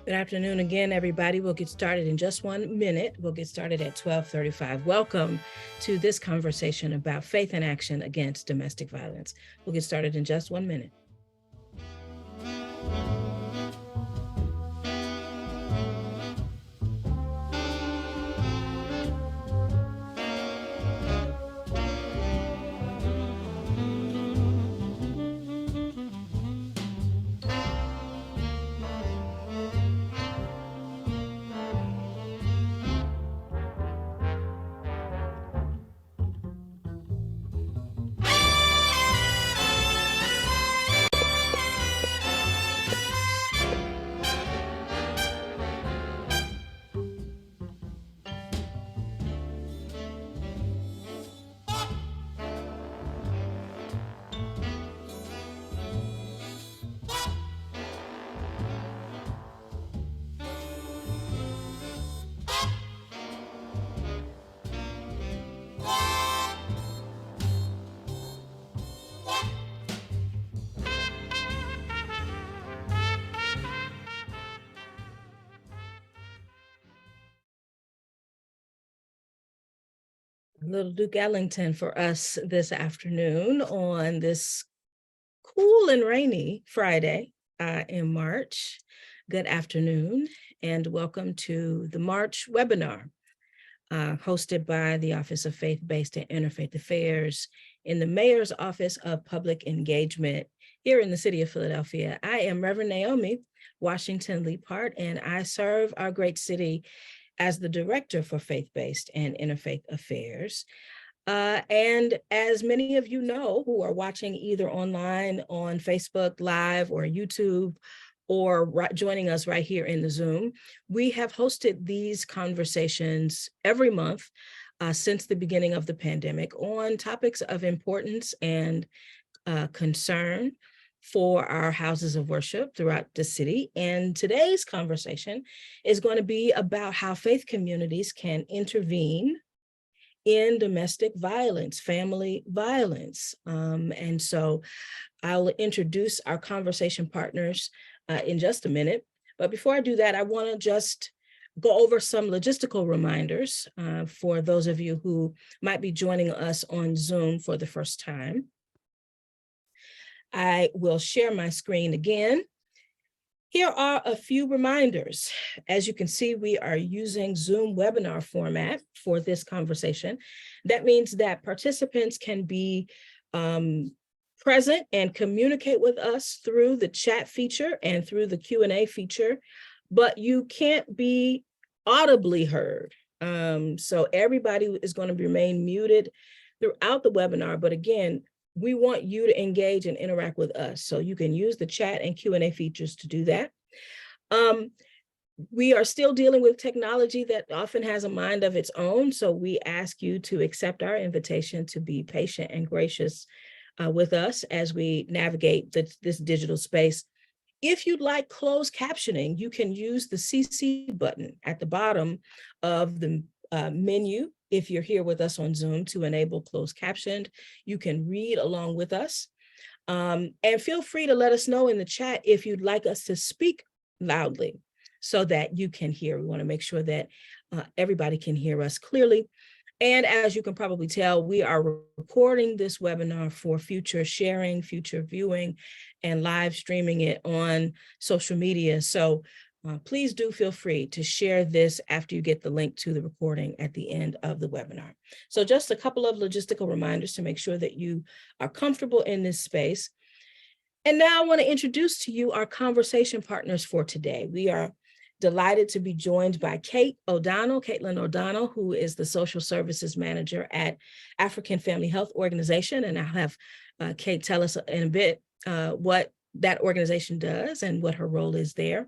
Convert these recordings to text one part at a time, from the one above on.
Good afternoon again, everybody. We'll get started in just 1 minute. We'll get started at 12:35. Welcome to this conversation about faith in action against domestic violence. We'll get started in just 1 minute. Little Duke Ellington for us this afternoon on this cool and rainy Friday in March. Good afternoon and welcome to the March webinar hosted by the Office of Faith-Based and Interfaith Affairs in the Mayor's Office of Public Engagement here in the city of Philadelphia. I am Reverend Naomi Washington Leapart, and I serve our great city as the Director for Faith-Based and Interfaith Affairs. And as many of you know who are watching either online on Facebook Live or YouTube, or joining us right here in the Zoom, we have hosted these conversations every month since the beginning of the pandemic on topics of importance and concern for our houses of worship throughout the city. And today's conversation is going to be about how faith communities can intervene in domestic violence, family violence. And so I'll introduce our conversation partners in just a minute. But before I do that, I want to just go over some logistical reminders for those of you who might be joining us on Zoom for the first time. I will share my screen again. Here are a few reminders. As you can see, we are using Zoom webinar format for this conversation. That means that participants can be present and communicate with us through the chat feature and through the Q&A feature, but you can't be audibly heard. So everybody is going to remain muted throughout the webinar, but again, we want you to engage and interact with us. So you can use the chat and Q&A features to do that. We are still dealing with technology that often has a mind of its own. So we ask you to accept our invitation to be patient and gracious with us as we navigate this digital space. If you'd like closed captioning, you can use the CC button at the bottom of the menu. If you're here with us on Zoom to enable closed captioned, you can read along with us. And feel free to let us know in the chat if you'd like us to speak loudly so that you can hear. We want to make sure that everybody can hear us clearly. And as you can probably tell, we are recording this webinar for future sharing, future viewing, and live streaming it on social media. So please do feel free to share this after you get the link to the recording at the end of the webinar. So just a couple of logistical reminders to make sure that you are comfortable in this space. And now I want to introduce to you our conversation partners for today. We are delighted to be joined by Caitlin O'Donnell, who is the Social Services Manager at African Family Health Organization. And I'll have Kate tell us in a bit what that organization does and what her role is there.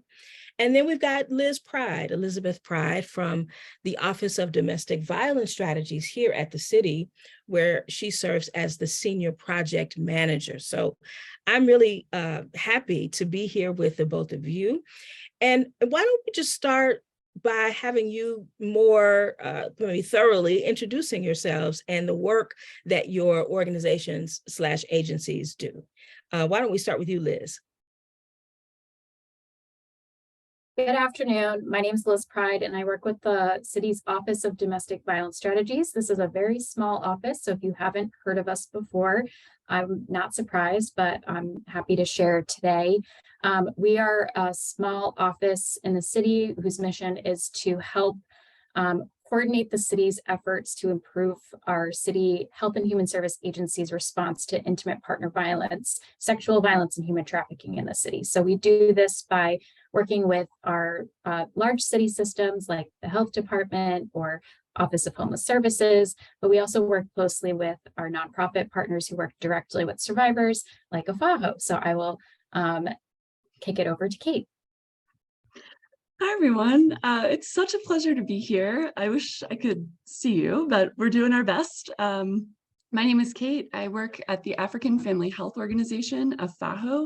And then we've got Elizabeth Pride from the Office of Domestic Violence Strategies here at the city, where she serves as the Senior Project Manager. So I'm really happy to be here with the both of you. And why don't we just start by having you more maybe thoroughly introducing yourselves and the work that your organizations/agencies do. Why don't we start with you, Liz? Good afternoon. My name is Liz Pride, and I work with the city's Office of Domestic Violence Strategies. This is a very small office, so if you haven't heard of us before, I'm not surprised, but I'm happy to share today. We are a small office in the city whose mission is to help coordinate the city's efforts to improve our city health and human service agencies' response to intimate partner violence, sexual violence, and human trafficking in the city. So we do this by working with our large city systems like the health department or Office of Homeless Services, but we also work closely with our nonprofit partners who work directly with survivors like AFAHO. So I will kick it over to Kate. Hi, everyone. It's such a pleasure to be here. I wish I could see you, but we're doing our best. My name is Kate. I work at the African Family Health Organization, AFAHO.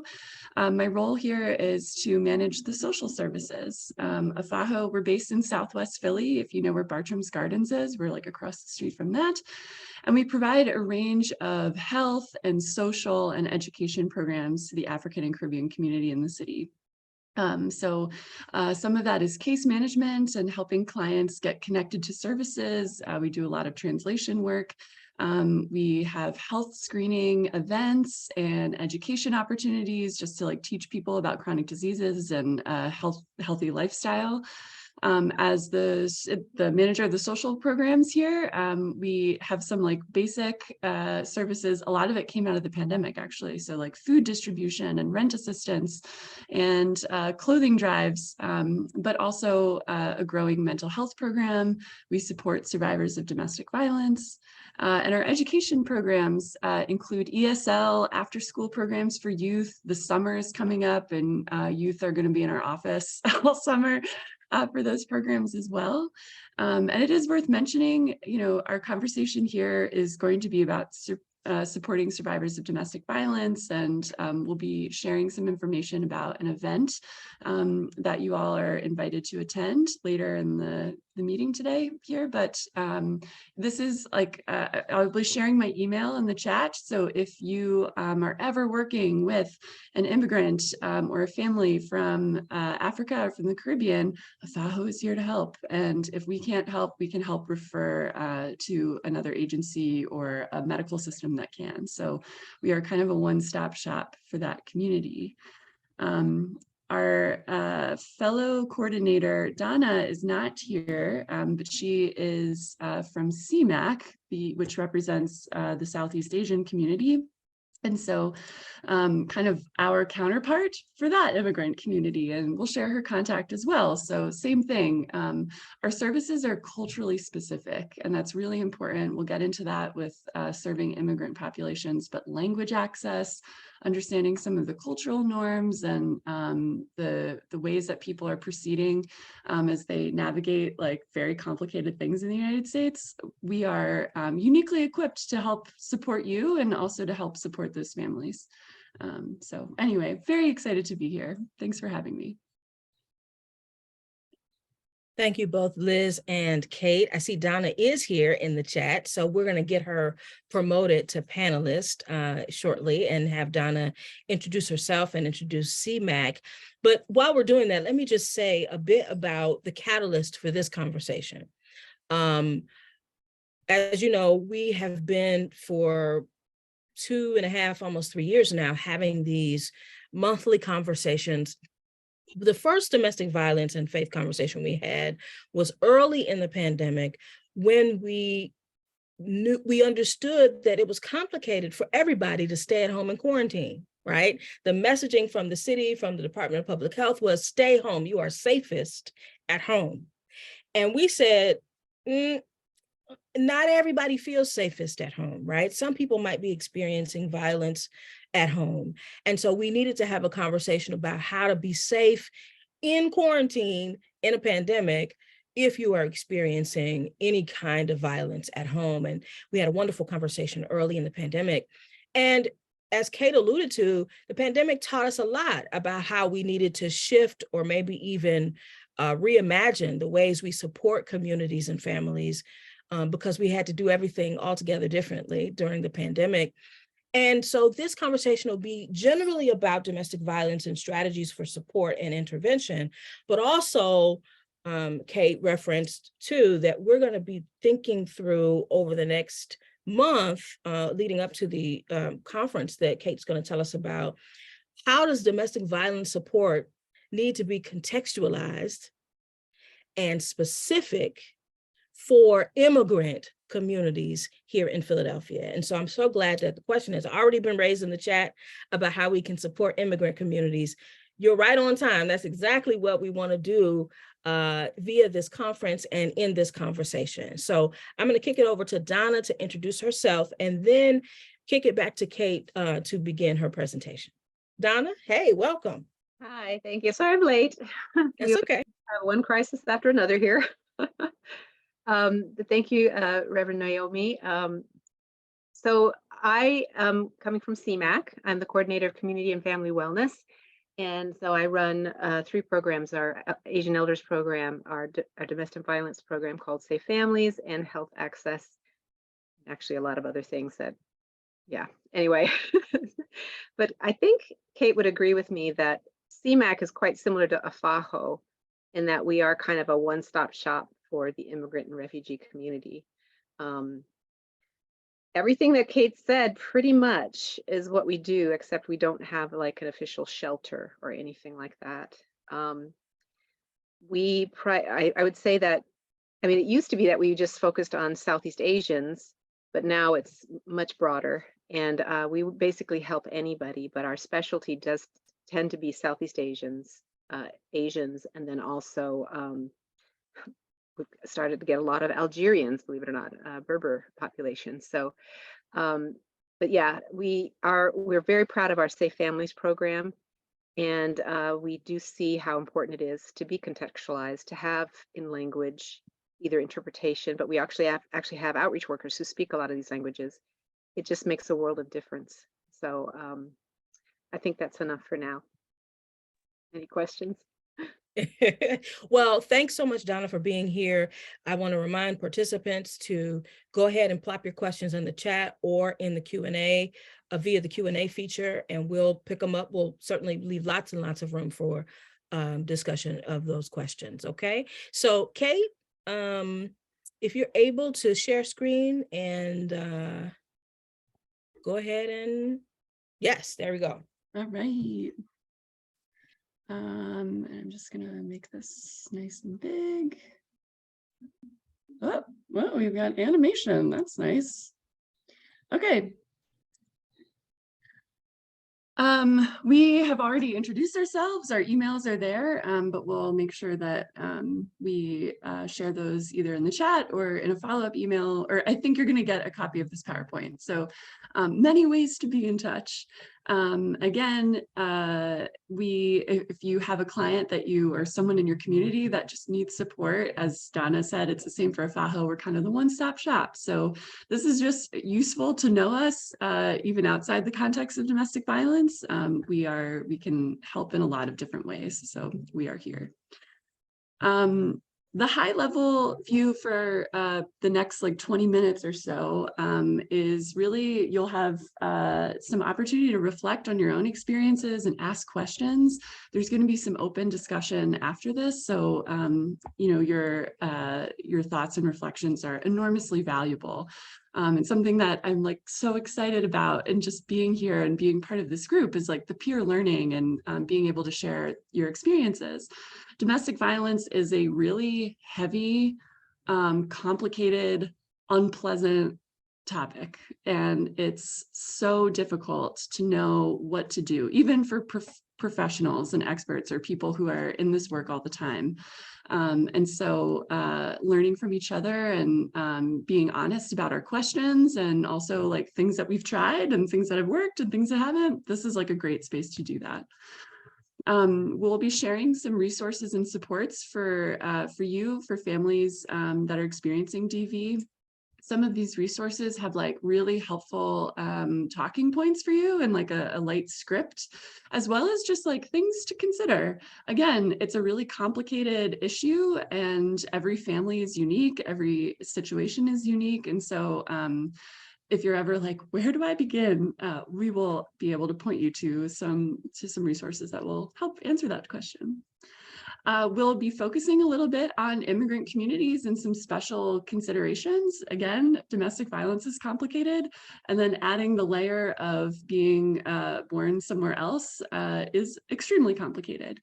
My role here is to manage the social services. AFAHO, we're based in Southwest Philly. If you know where Bartram's Gardens is, we're like across the street from that. And we provide a range of health and social and education programs to the African and Caribbean community in the city. Some of that is case management and helping clients get connected to services. We do a lot of translation work. We have health screening events and education opportunities just to like teach people about chronic diseases and healthy lifestyle. As the manager of the social programs here, we have some like basic services. A lot of it came out of the pandemic, actually. So like food distribution and rent assistance and clothing drives, but also a growing mental health program. We support survivors of domestic violence. And our education programs include ESL, after school programs for youth. The summer is coming up and youth are going to be in our office all summer. For those programs as well. And it is worth mentioning, you know, our conversation here is going to be about supporting survivors of domestic violence, and we'll be sharing some information about an event that you all are invited to attend later in the meeting today here. But this is like, I'll be sharing my email in the chat. So if you are ever working with an immigrant or a family from Africa or from the Caribbean, AFAHO is here to help. And if we can't help, we can help refer to another agency or a medical system that can. So we are kind of a one-stop shop for that community. Our fellow coordinator, Donna, is not here, but she is from CMAC, which represents the Southeast Asian community. And so kind of our counterpart for that immigrant community, and we'll share her contact as well. So same thing, our services are culturally specific, and that's really important. We'll get into that with serving immigrant populations, but language access, understanding some of the cultural norms and the ways that people are proceeding as they navigate like very complicated things in the United States. We are uniquely equipped to help support you and also to help support those families. So anyway, very excited to be here. Thanks for having me. Thank you both, Liz and Kate. I see Donna is here in the chat, so we're going to get her promoted to panelist shortly and have Donna introduce herself and introduce CMAC. But while we're doing that, let me just say a bit about the catalyst for this conversation. As you know, we have been for 2.5, almost 3 years now, having these monthly conversations. The first domestic violence and faith conversation we had was early in the pandemic, when we understood that it was complicated for everybody to stay at home and quarantine, right? The messaging from the city, from the Department of Public Health was stay home, you are safest at home. And we said, not everybody feels safest at home, right? Some people might be experiencing violence at home. And so we needed to have a conversation about how to be safe in quarantine in a pandemic if you are experiencing any kind of violence at home. And we had a wonderful conversation early in the pandemic. And as Kate alluded to, the pandemic taught us a lot about how we needed to shift or maybe even reimagine the ways we support communities and families, because we had to do everything altogether differently during the pandemic. And so this conversation will be generally about domestic violence and strategies for support and intervention, but also Kate referenced too that we're going to be thinking through over the next month leading up to the conference that Kate's going to tell us about. How does domestic violence support need to be contextualized and specific for immigrant communities here in Philadelphia? And so I'm so glad that the question has already been raised in the chat about how we can support immigrant communities. You're right on time. That's exactly what we want to do via this conference and in this conversation. So I'm going to kick it over to Donna to introduce herself and then kick it back to Kate to begin her presentation. Donna, hey, welcome. Hi, thank you. Sorry I'm late. That's We okay. have one crisis after another here. But thank you, Reverend Naomi. So I am coming from CMAC. I'm the coordinator of community and family wellness. And so I run 3 programs, our Asian Elders program, our domestic violence program called Safe Families, and Health Access. Actually, a lot of other things that, yeah, anyway. But I think Kate would agree with me that CMAC is quite similar to AFAHO in that we are kind of a one-stop shop for the immigrant and refugee community. Everything that Kate said pretty much is what we do, except we don't have like an official shelter or anything like that. I would say that, I mean, it used to be that we just focused on Southeast Asians, but now it's much broader. And we basically help anybody, but our specialty does tend to be Southeast Asians, and then also we started to get a lot of Algerians, believe it or not, Berber population. So, but yeah, we're very proud of our Safe Families program, and we do see how important it is to be contextualized, to have in language either interpretation, but we actually have outreach workers who speak a lot of these languages. It just makes a world of difference. So I think that's enough for now. Any questions? Well, thanks so much, Donna, for being here. I want to remind participants to go ahead and plop your questions in the chat or in the Q&A via the Q&A feature, and we'll pick them up. We'll certainly leave lots and lots of room for discussion of those questions. Okay, so Kate, if you're able to share screen and go ahead and yes, there we go. All right. I'm just gonna make this nice and big. Oh, well, we've got animation. That's nice. Okay. We have already introduced ourselves. Our emails are there, but we'll make sure that we share those either in the chat or in a follow-up email, or I think you're going to get a copy of this PowerPoint. So many ways to be in touch. Again, if you have a client that you or someone in your community that just needs support, as Donna said, it's the same for AFAHO. We're kind of the one-stop shop. So this is just useful to know us, even outside the context of domestic violence. We can help in a lot of different ways. So we are here. The high level view for the next like 20 minutes or so is really you'll have some opportunity to reflect on your own experiences and ask questions. There's going to be some open discussion after this. So, you know, your thoughts and reflections are enormously valuable. And something that I'm like so excited about and just being here and being part of this group is like the peer learning and being able to share your experiences. Domestic violence is a really heavy, complicated, unpleasant topic, and it's so difficult to know what to do, even for professionals and experts or people who are in this work all the time. And so learning from each other and being honest about our questions and also like things that we've tried and things that have worked and things that haven't, this is like a great space to do that. We'll be sharing some resources and supports for you, for families that are experiencing DV. Some of these resources have like really helpful talking points for you and like a light script, as well as just like things to consider. Again, it's a really complicated issue and every family is unique, every situation is unique. And so if you're ever like, where do I begin? We will be able to point you to some resources that will help answer that question. We'll be focusing a little bit on immigrant communities and some special considerations. Again, domestic violence is complicated, and then adding the layer of being born somewhere else is extremely complicated.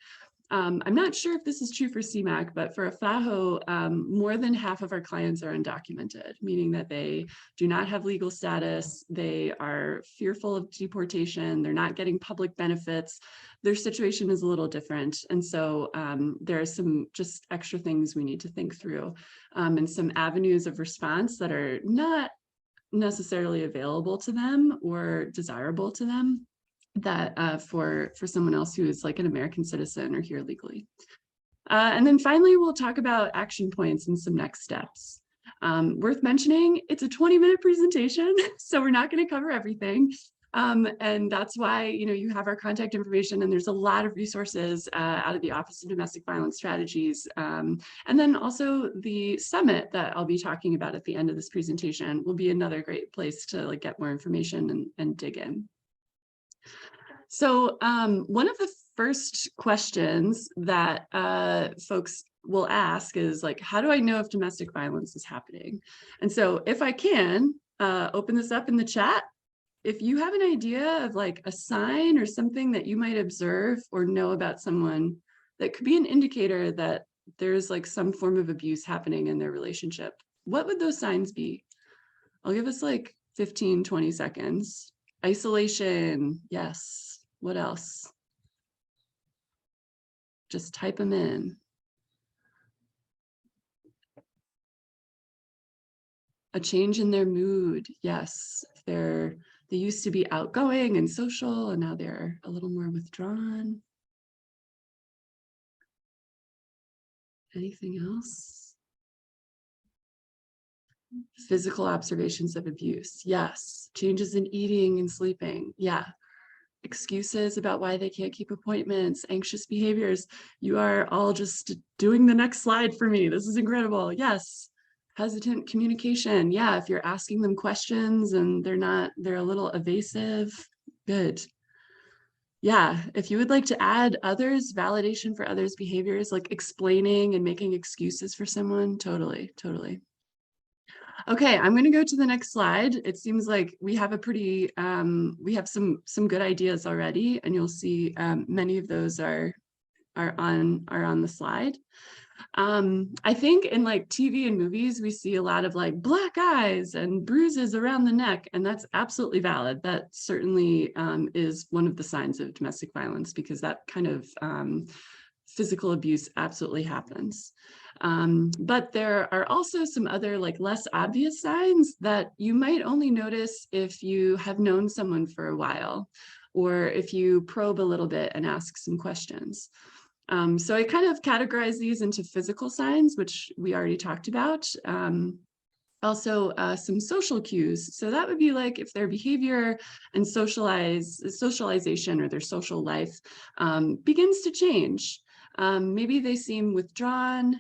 I'm not sure if this is true for CMAQ, but for AFAHO, more than half of our clients are undocumented, meaning that they do not have legal status, they are fearful of deportation, they're not getting public benefits, their situation is a little different. And so there are some just extra things we need to think through, and some avenues of response that are not necessarily available to them or desirable to them, that for someone else who is like an American citizen or here legally. And then finally, we'll talk about action points and some next steps. Worth mentioning, it's a 20-minute presentation, so we're not going to cover everything. And that's why, you have our contact information, and there's a lot of resources out of the Office of Domestic Violence Strategies. And then also the summit that I'll be talking about at the end of this presentation will be another great place to like get more information and dig in. So one of the first questions that folks will ask is like, how do I know if domestic violence is happening? And so if I can open this up in the chat, if you have an idea of like a sign or something that you might observe or know about someone that could be an indicator that there's like some form of abuse happening in their relationship, what would those signs be? I'll give us like 15, 20 seconds. Isolation, yes. What else? Just type them in. A change in their mood, yes. They used to be outgoing and social, and now they're a little more withdrawn. Anything else? Physical observations of abuse, yes. Changes in eating and sleeping, yeah. Excuses about why they can't keep appointments, anxious behaviors. You are all just doing the next slide for me. This is incredible. Yes. Hesitant communication. Yeah, if you're asking them questions and they're a little evasive, good. Yeah, if you would like to add others, validation for others' behaviors, like explaining and making excuses for someone, totally. Okay, I'm going to go to the next slide. It seems like we have a pretty, we have some good ideas already, and you'll see many of those are on the slide. I think in like TV and movies, we see a lot of like black eyes and bruises around the neck, and that's absolutely valid. That certainly is one of the signs of domestic violence, because that kind of physical abuse absolutely happens. But there are also some other like less obvious signs that you might only notice if you have known someone for a while, or if you probe a little bit and ask some questions. So I kind of categorize these into physical signs, which we already talked about. Also some social cues. So that would be like if their behavior and socialization or their social life begins to change. Maybe they seem withdrawn.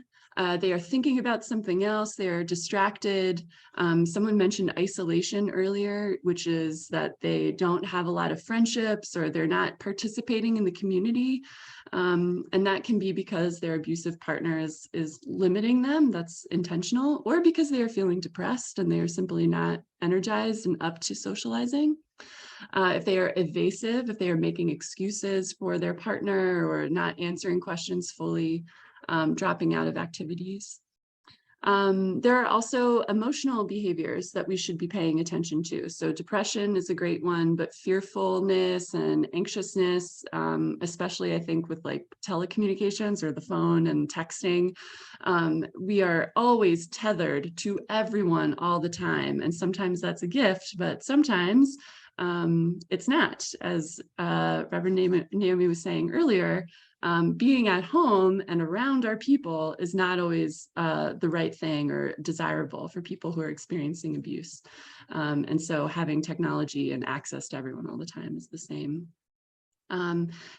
They are thinking about something else. They are distracted. Someone mentioned isolation earlier, which is that they don't have a lot of friendships, or they're not participating in the community. And that can be because their abusive partner is limiting them. That's intentional, or because they are feeling depressed and they are simply not energized and up to socializing. If they are evasive, if they are making excuses for their partner or not answering questions fully, dropping out of activities. There are also emotional behaviors that we should be paying attention to. So depression is a great one, but fearfulness and anxiousness, especially I think with like telecommunications or the phone and texting, we are always tethered to everyone all the time. And sometimes that's a gift, but sometimes it's not. As Reverend Naomi was saying earlier, being at home and around our people is not always the right thing or desirable for people who are experiencing abuse. And so having technology and access to everyone all the time is the same.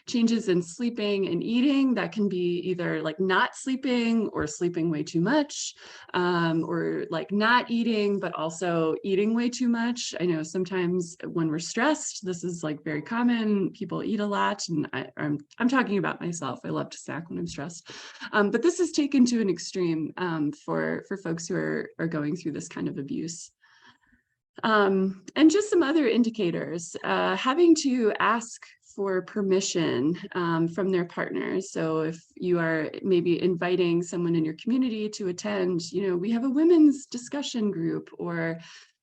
Changes in sleeping and eating, that can be either like not sleeping or sleeping way too much, or like not eating, but also eating way too much. I know sometimes when we're stressed, this is like very common. People eat a lot, and I'm talking about myself. I love to snack when I'm stressed. But this is taken to an extreme for folks who are going through this kind of abuse. And just some other indicators, having to ask for permission from their partners. So if you are maybe inviting someone in your community to attend, we have a women's discussion group, or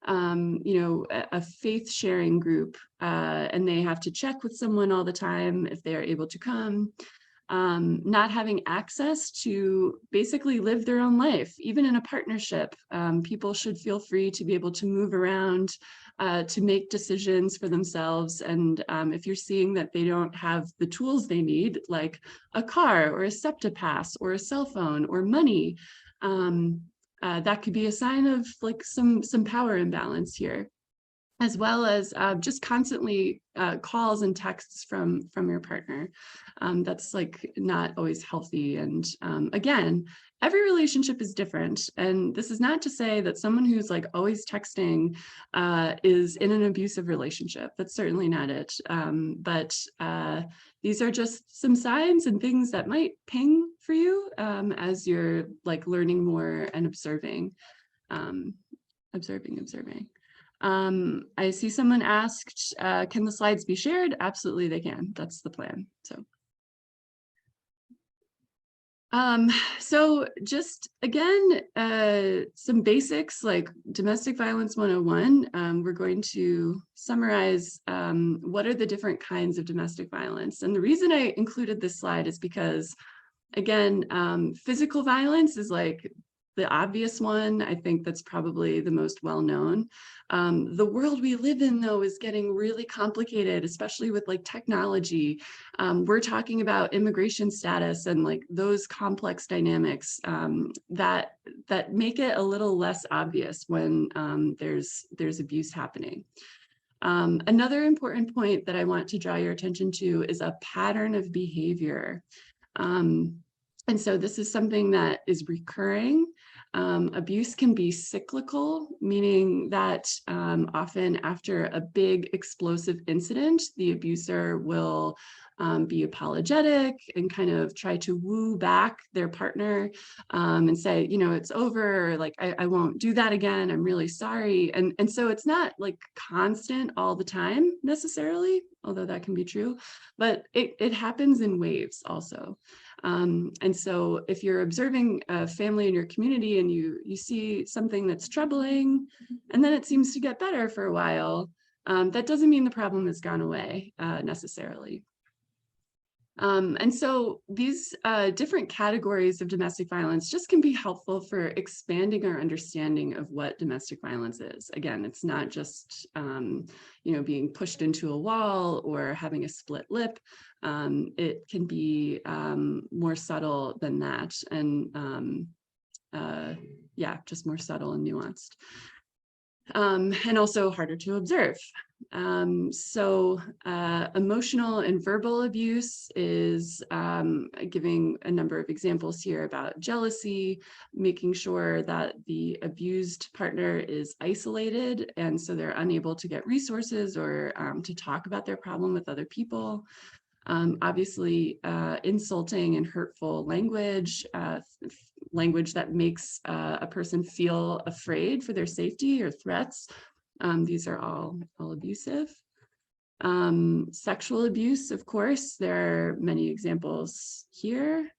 a faith sharing group, and they have to check with someone all the time if they are able to come. Not having access to basically live their own life, even in a partnership. People should feel free to be able to move around, to make decisions for themselves. And if you're seeing that they don't have the tools they need, like a car or a SEPTA pass or a cell phone or money, that could be a sign of like some power imbalance here, as well as just constantly calls and texts from your partner. That's like not always healthy. And again, every relationship is different. And this is not to say that someone who's like always texting is in an abusive relationship. That's certainly not it. But these are just some signs and things that might ping for you as you're like learning more and observing. I see someone asked, can the slides be shared? Absolutely, they can. That's the plan. So just again, some basics like domestic violence 101. We're going to summarize what are the different kinds of domestic violence. And the reason I included this slide is because, again, physical violence is like the obvious one. I think that's probably the most well-known. The world we live in, though, is getting really complicated, especially with like technology. We're talking about immigration status and like those complex dynamics that make it a little less obvious when there's abuse happening. Another important point that I want to draw your attention to is a pattern of behavior. And so this is something that is recurring. Abuse can be cyclical, meaning that often after a big explosive incident, the abuser will be apologetic and kind of try to woo back their partner and say, it's over, or like, I won't do that again. I'm really sorry. And so it's not like constant all the time necessarily, although that can be true, but it happens in waves also. And so if you're observing a family in your community and you see something that's troubling, and then it seems to get better for a while, that doesn't mean the problem has gone away necessarily. And so these different categories of domestic violence just can be helpful for expanding our understanding of what domestic violence is. Again, it's not just being pushed into a wall or having a split lip. It can be more subtle than that, and just more subtle and nuanced. And also harder to observe. So emotional and verbal abuse is giving a number of examples here about jealousy, making sure that the abused partner is isolated, and so they're unable to get resources or to talk about their problem with other people. Obviously, insulting and hurtful language, language that makes a person feel afraid for their safety or threats. These are all abusive. Sexual abuse, of course, there are many examples here.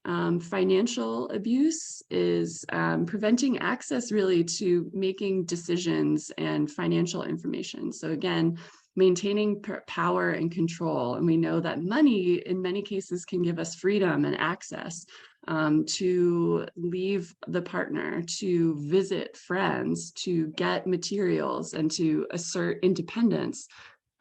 Financial abuse is preventing access really to making decisions and financial information. So again, maintaining power and control. And we know that money in many cases can give us freedom and access to leave the partner, to visit friends, to get materials, and to assert independence.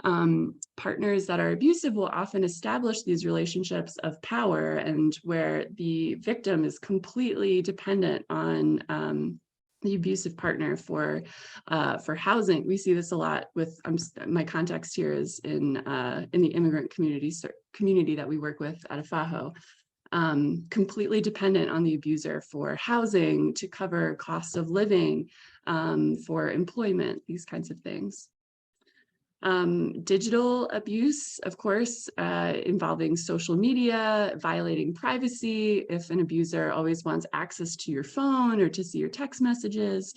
Partners that are abusive will often establish these relationships of power, and where the victim is completely dependent on the abusive partner for housing. We see this a lot with my context here is in the immigrant community that we work with at AFAHO. Completely dependent on the abuser for housing, to cover costs of living, for employment, these kinds of things. Digital abuse, of course, involving social media, violating privacy, if an abuser always wants access to your phone or to see your text messages.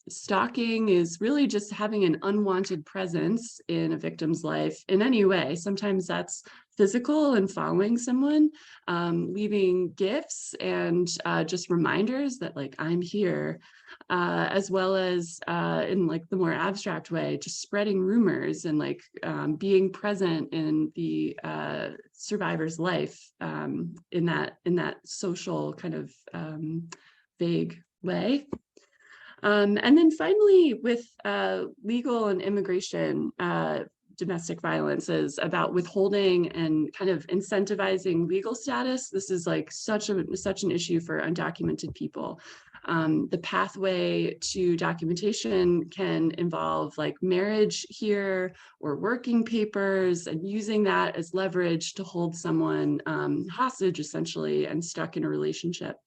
Stalking is really just having an unwanted presence in a victim's life in any way. Sometimes that's physical and following someone, leaving gifts and just reminders that like, I'm here, as well as in like the more abstract way, just spreading rumors and like being present in the survivor's life in that social kind of vague way. And then finally, with legal and immigration, domestic violence is about withholding and kind of incentivizing legal status. This is like such an issue for undocumented people. The pathway to documentation can involve like marriage here or working papers, and using that as leverage to hold someone hostage essentially and stuck in a relationship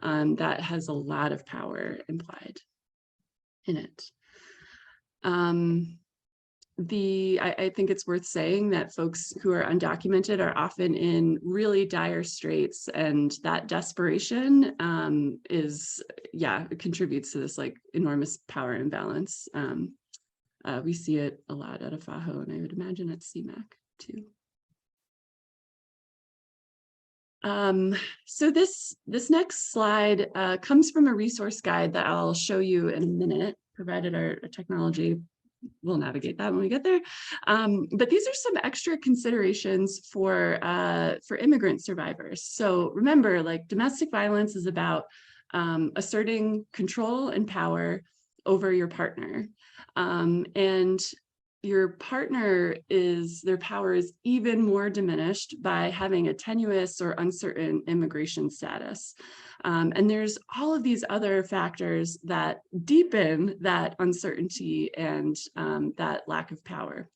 that has a lot of power implied in it. I think it's worth saying that folks who are undocumented are often in really dire straits, and that desperation contributes to this like enormous power imbalance. We see it a lot at AFAHO, and I would imagine at CMAC too. So this next slide comes from a resource guide that I'll show you in a minute, provided our technology will navigate that when we get there. But these are some extra considerations for immigrant survivors. So remember, like domestic violence is about asserting control and power over your partner. And your partner their power is even more diminished by having a tenuous or uncertain immigration status. And there's all of these other factors that deepen that uncertainty and that lack of power.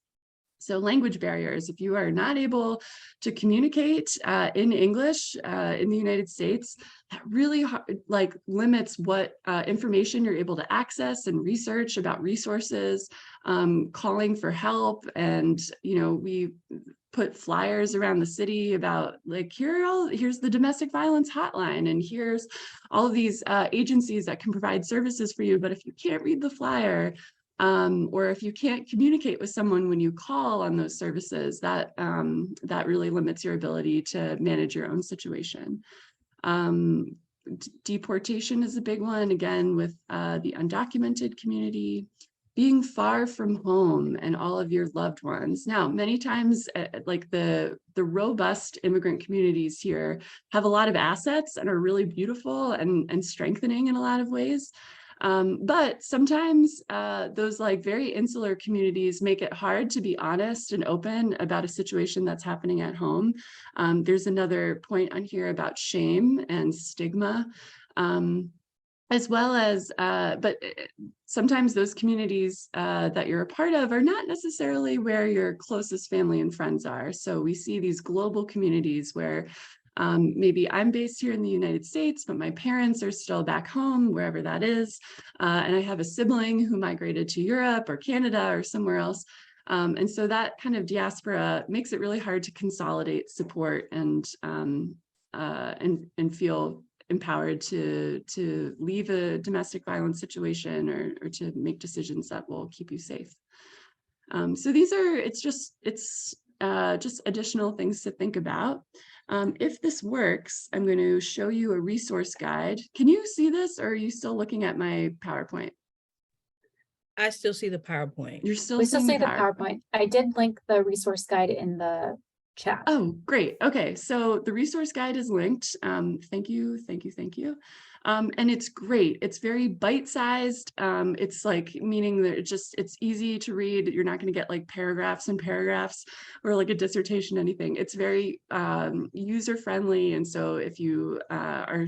So language barriers, if you are not able to communicate in English in the United States, that really like limits what information you're able to access and research about resources, calling for help. And, you know, we put flyers around the city about like, here's the domestic violence hotline, and here's all of these agencies that can provide services for you. But if you can't read the flyer, or if you can't communicate with someone when you call on those services, that really limits your ability to manage your own situation. Deportation is a big one, again, with the undocumented community. Being far from home and all of your loved ones. Now, many times, like the robust immigrant communities here have a lot of assets and are really beautiful and strengthening in a lot of ways. But sometimes those like very insular communities make it hard to be honest and open about a situation that's happening at home. There's another point on here about shame and stigma, as well as, but sometimes those communities that you're a part of are not necessarily where your closest family and friends are. So we see these global communities where maybe I'm based here in the United States, but my parents are still back home, wherever that is. And I have a sibling who migrated to Europe or Canada or somewhere else. And so that kind of diaspora makes it really hard to consolidate support and feel empowered to leave a domestic violence situation or to make decisions that will keep you safe. So it's just additional things to think about. If this works, I'm going to show you a resource guide. Can you see this, or are you still looking at my PowerPoint? I still see the PowerPoint. You're still We still seeing see the PowerPoint. I did link the resource guide in the chat. Oh, great. Okay, so the resource guide is linked. Thank you. And it's great. It's very bite-sized. It's like, meaning that it's easy to read. You're not going to get like paragraphs and paragraphs or like a dissertation, anything. It's very user-friendly. And so if you are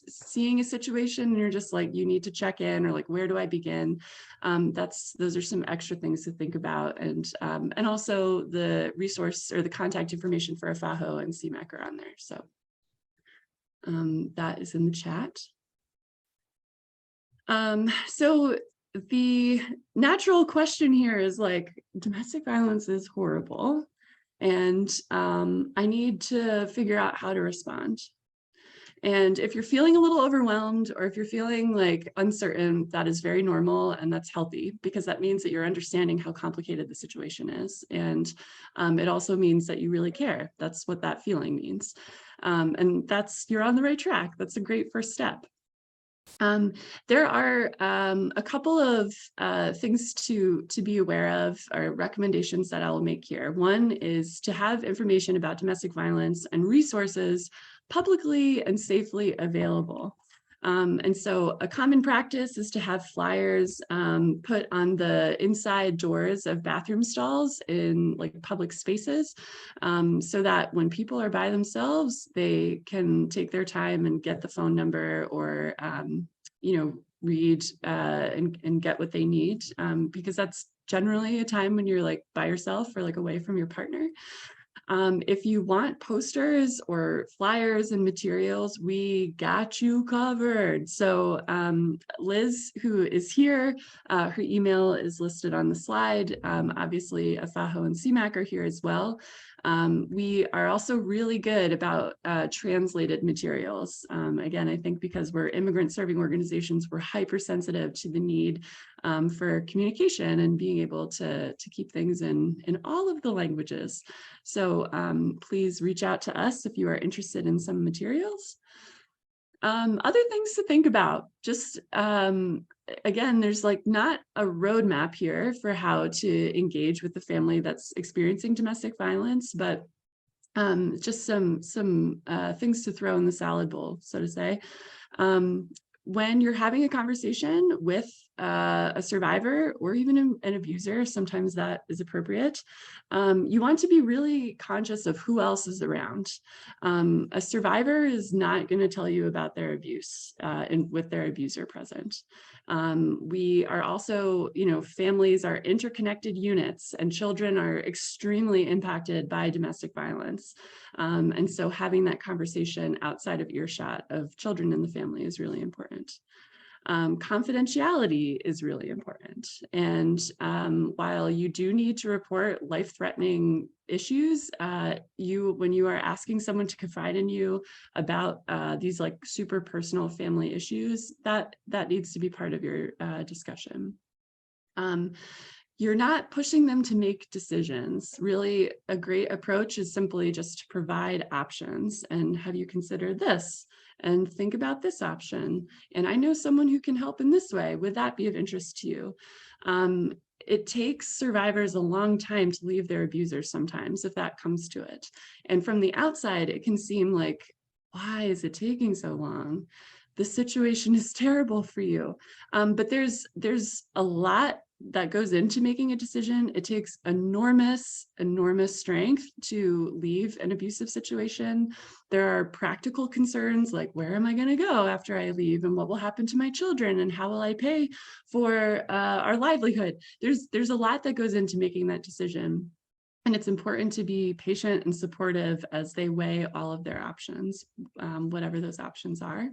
seeing a situation and you're just like, you need to check in, or like, where do I begin? Those are some extra things to think about. And also the resource or the contact information for FAHO and CMAC are on there. So that is in the chat. So the natural question here is like, domestic violence is horrible, and I need to figure out how to respond. And if you're feeling a little overwhelmed, or if you're feeling like uncertain, that is very normal, and that's healthy, because that means that you're understanding how complicated the situation is. And it also means that you really care. That's what that feeling means. And you're on the right track. That's a great first step. There are a couple of things to be aware of, or recommendations that I will make here. One is to have information about domestic violence and resources publicly and safely available. And so a common practice is to have flyers put on the inside doors of bathroom stalls in like public spaces, so that when people are by themselves, they can take their time and get the phone number, or read and get what they need, because that's generally a time when you're like by yourself or like away from your partner. If you want posters or flyers and materials, we got you covered. So Liz, who is here, her email is listed on the slide. Obviously, FAHO and CMAC are here as well. We are also really good about translated materials. Again, I think because we're immigrant serving organizations, we're hypersensitive to the need for communication and being able to keep things in all of the languages. So please reach out to us if you are interested in some materials. Other things to think about, just again, there's like not a roadmap here for how to engage with the family that's experiencing domestic violence, but just some things to throw in the salad bowl, so to say. When you're having a conversation with a survivor or even an abuser, sometimes that is appropriate, you want to be really conscious of who else is around. A survivor is not going to tell you about their abuse with their abuser present. We are also, families are interconnected units, and children are extremely impacted by domestic violence. And so having that conversation outside of earshot of children in the family is really important. Confidentiality is really important. And while you do need to report life-threatening issues, when you are asking someone to confide in you about these like super personal family issues, that needs to be part of your discussion. You're not pushing them to make decisions. Really, a great approach is simply just to provide options. And have you considered this? And think about this option. And I know someone who can help in this way. Would that be of interest to you? It takes survivors a long time to leave their abusers sometimes, if that comes to it. And from the outside, it can seem like, why is it taking so long? The situation is terrible for you. But there's a lot that goes into making a decision. It takes enormous strength to leave an abusive situation. There are practical concerns like, where am I going to go after I leave, and what will happen to my children, and how will I pay for our livelihood? There's a lot that goes into making that decision. And it's important to be patient and supportive as they weigh all of their options, whatever those options are.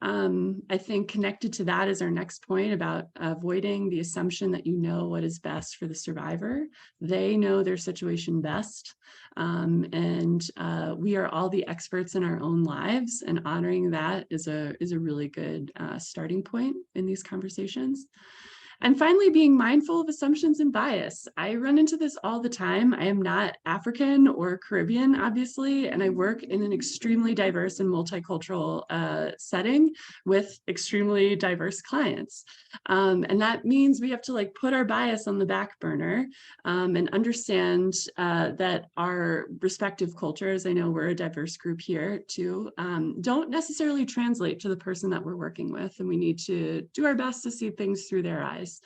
I think connected to that is our next point about avoiding the assumption that you know what is best for the survivor. They know their situation best, and we are all the experts in our own lives, and honoring that is a really good starting point in these conversations. And finally, being mindful of assumptions and bias. I run into this all the time. I am not African or Caribbean, obviously, and I work in an extremely diverse and multicultural setting with extremely diverse clients. And that means we have to like put our bias on the back burner and understand that our respective cultures, I know we're a diverse group here too, don't necessarily translate to the person that we're working with, and we need to do our best to see things through their eyes.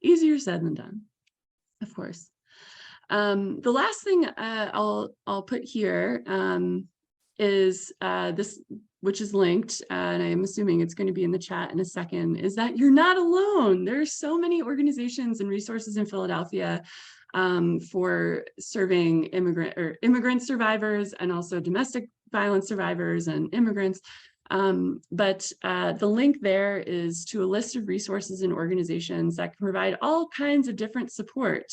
Easier said than done, of course. The last thing I'll put here is this, which is linked, and I'm assuming it's going to be in the chat in a second, is that you're not alone. There are so many organizations and resources in Philadelphia for serving immigrant survivors and also domestic violence survivors and immigrants. But the link there is to a list of resources and organizations that can provide all kinds of different support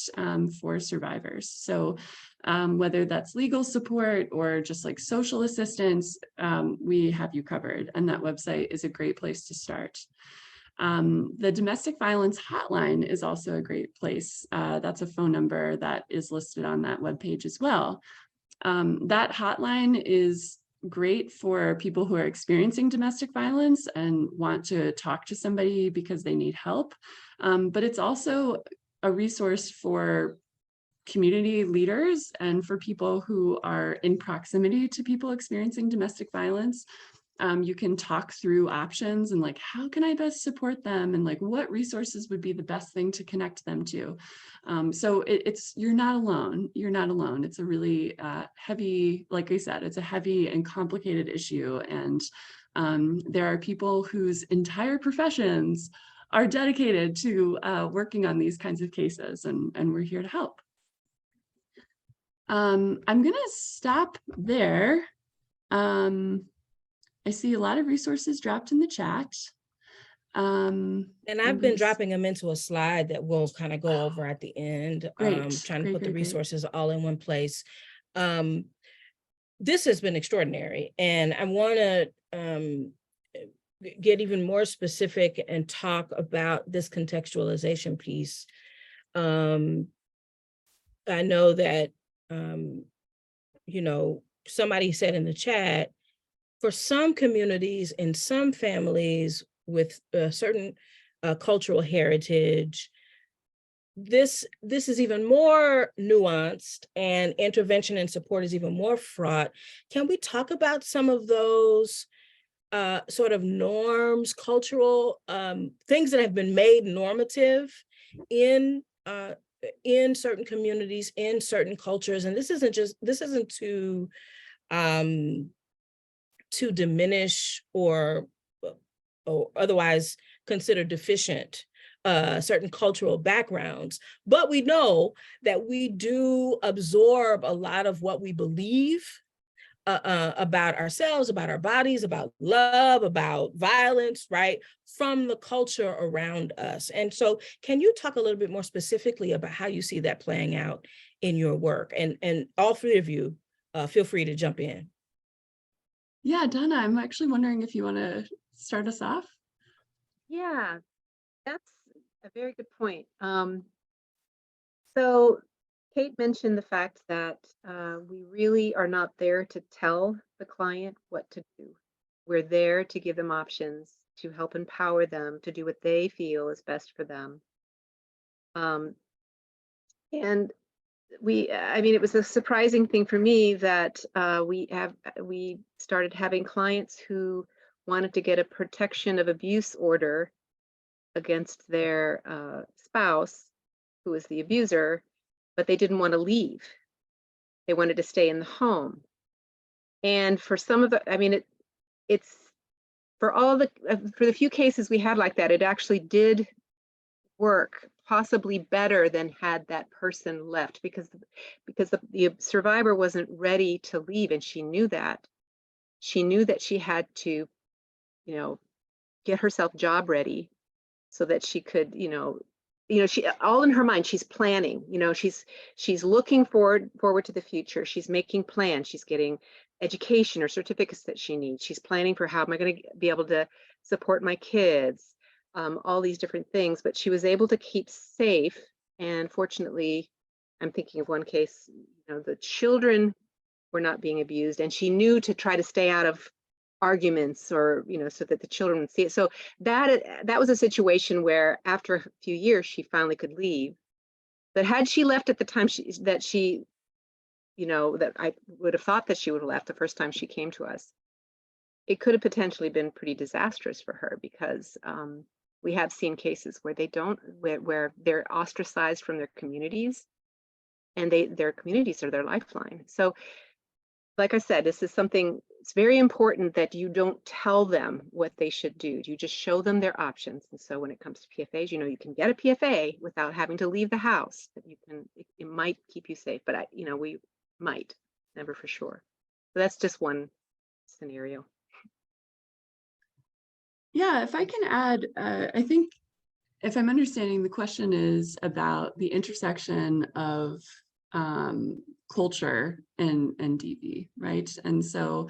for survivors. So whether that's legal support or just like social assistance, we have you covered, and that website is a great place to start. The domestic violence hotline is also a great place. That's a phone number that is listed on that webpage as well. That hotline is great for people who are experiencing domestic violence and want to talk to somebody because they need help. But it's also a resource for community leaders and for people who are in proximity to people experiencing domestic violence. You can talk through options and like, how can I best support them? And like, what resources would be the best thing to connect them to? So you're not alone. You're not alone. It's a really heavy, like I said, it's a heavy and complicated issue. And there are people whose entire professions are dedicated to working on these kinds of cases, and we're here to help. I'm gonna stop there. I see a lot of resources dropped in the chat. And I've been dropping them into a slide that we'll kind of go over at the end, trying to put the resources all in one place. This has been extraordinary, and I want to get even more specific and talk about this contextualization piece. I know that, you know, somebody said in the chat, for some communities and some families with a certain cultural heritage, this is even more nuanced, and intervention and support is even more fraught. Can we talk about some of those sort of norms, cultural things that have been made normative in certain communities, in certain cultures? And this isn't to diminish or otherwise consider deficient certain cultural backgrounds, but we know that we do absorb a lot of what we believe about ourselves, about our bodies, about love, about violence, right, from the culture around us. And so can you talk a little bit more specifically about how you see that playing out in your work? And all three of you, feel free to jump in. Yeah, Donna, I'm actually wondering if you want to start us off. Yeah, that's a very good point. So Kate mentioned the fact that we really are not there to tell the client what to do. We're there to give them options, to help empower them to do what they feel is best for them. And I mean, it was a surprising thing for me that we started having clients who wanted to get a protection of abuse order against their spouse, who was the abuser, but they didn't want to leave. They wanted to stay in the home. And for some of the, I mean, it's for the few cases we had like that, it actually did work possibly better than had that person left, because the survivor wasn't ready to leave, and she knew that. She knew that she had to, you know, get herself job ready so that she could, she, all in her mind, she's planning, she's looking forward to the future. She's making plans. She's getting education or certificates that she needs. She's planning for, how am I going to be able to support my kids? all these different things, but she was able to keep safe. And fortunately, I'm thinking of one case, the children were not being abused, and she knew to try to stay out of arguments, or so that the children would see it. So that was a situation where after a few years she finally could leave. But had she left at the time that I would have thought that she would have left the first time she came to us, it could have potentially been pretty disastrous for her, because we have seen cases where where they're ostracized from their communities, and their communities are their lifeline. So like I said, this is something, it's very important that you don't tell them what they should do. You just show them their options. And so when it comes to PFAs, you can get a PFA without having to leave the house. That it might keep you safe, but we might, never for sure. So that's just one scenario. Yeah, if I can add, I think if I'm understanding, the question is about the intersection of culture and DV, right? And so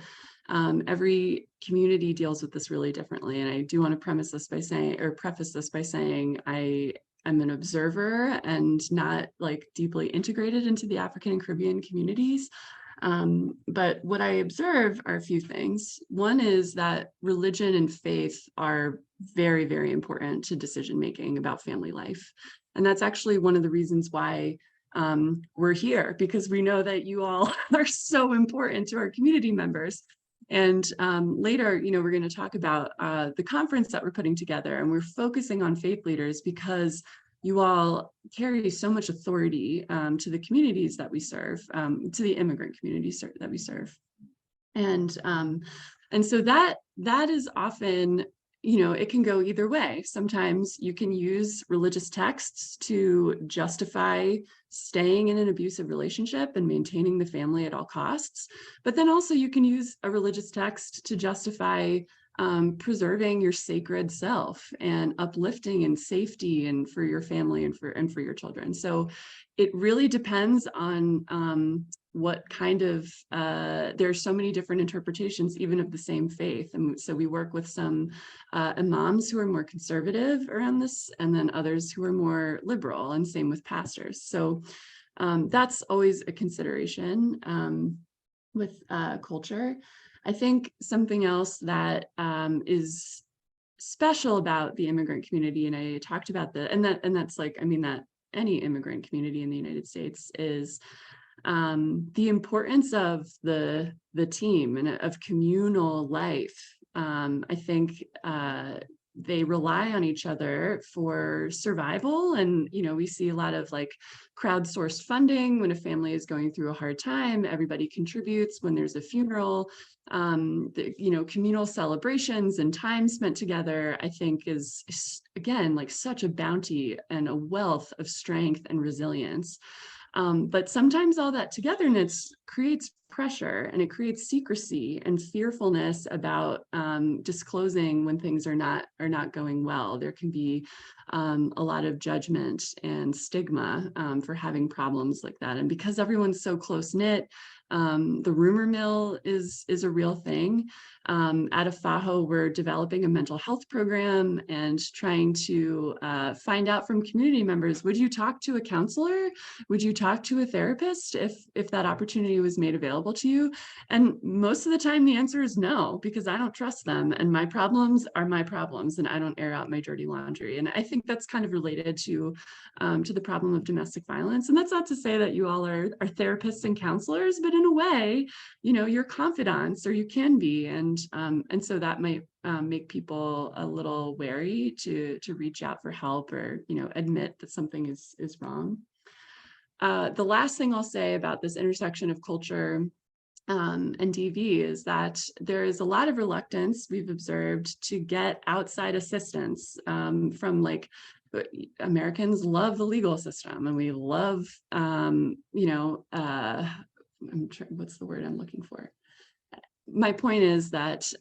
every community deals with this really differently. And I do want to preface this by saying I'm an observer and not like deeply integrated into the African and Caribbean communities. But what I observe are a few things. One is that religion and faith are very, very important to decision-making about family life. And that's actually one of the reasons why we're here, because we know that you all are so important to our community members. And later, we're going to talk about the conference that we're putting together, and we're focusing on faith leaders because you all carry so much authority to the communities that we serve, to the immigrant communities that we serve. And so that is often, it can go either way. Sometimes you can use religious texts to justify staying in an abusive relationship and maintaining the family at all costs. But then also you can use a religious text to justify preserving your sacred self and uplifting and safety and for your family and for your children. So it really depends on what kind of, there are so many different interpretations even of the same faith. And so we work with some imams who are more conservative around this, and then others who are more liberal, and same with pastors. So that's always a consideration with culture. I think something else that is special about the immigrant community, and I talked about that any immigrant community in the United States, is the importance of the team and of communal life. I think they rely on each other for survival. And, we see a lot of like crowdsourced funding when a family is going through a hard time. Everybody contributes when there's a funeral. Communal celebrations and time spent together, I think is again, like such a bounty and a wealth of strength and resilience. But sometimes all that togetherness creates pressure, and it creates secrecy and fearfulness about disclosing when things are not going well. There can be a lot of judgment and stigma for having problems like that. And because everyone's so close-knit, the rumor mill is a real thing. At AFAHO, we're developing a mental health program and trying to find out from community members, would you talk to a counselor? Would you talk to a therapist if that opportunity was made available to you? And most of the time the answer is no, because I don't trust them, and my problems are my problems, and I don't air out my dirty laundry. And I think that's kind of related to the problem of domestic violence. And that's not to say that you all are therapists and counselors, but in a way, you're confidants, or you can be. And so that might make people a little wary to reach out for help, or, admit that something is wrong. The last thing I'll say about this intersection of culture and DV is that there is a lot of reluctance we've observed to get outside assistance from Americans love the legal system, and we love, what's the word I'm looking for? my point is that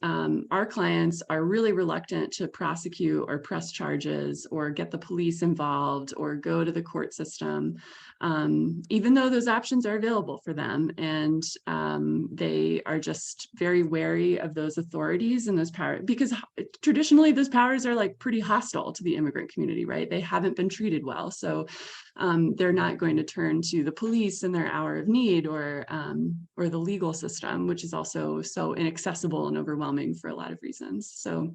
our clients are really reluctant to prosecute or press charges or get the police involved or go to the court system, even though those options are available for them. And they are just very wary of those authorities and those powers, because traditionally those powers are like pretty hostile to the immigrant community, right? They haven't been treated well. So they're not going to turn to the police in their hour of need, or the legal system, which is also so inaccessible and overwhelming for a lot of reasons. So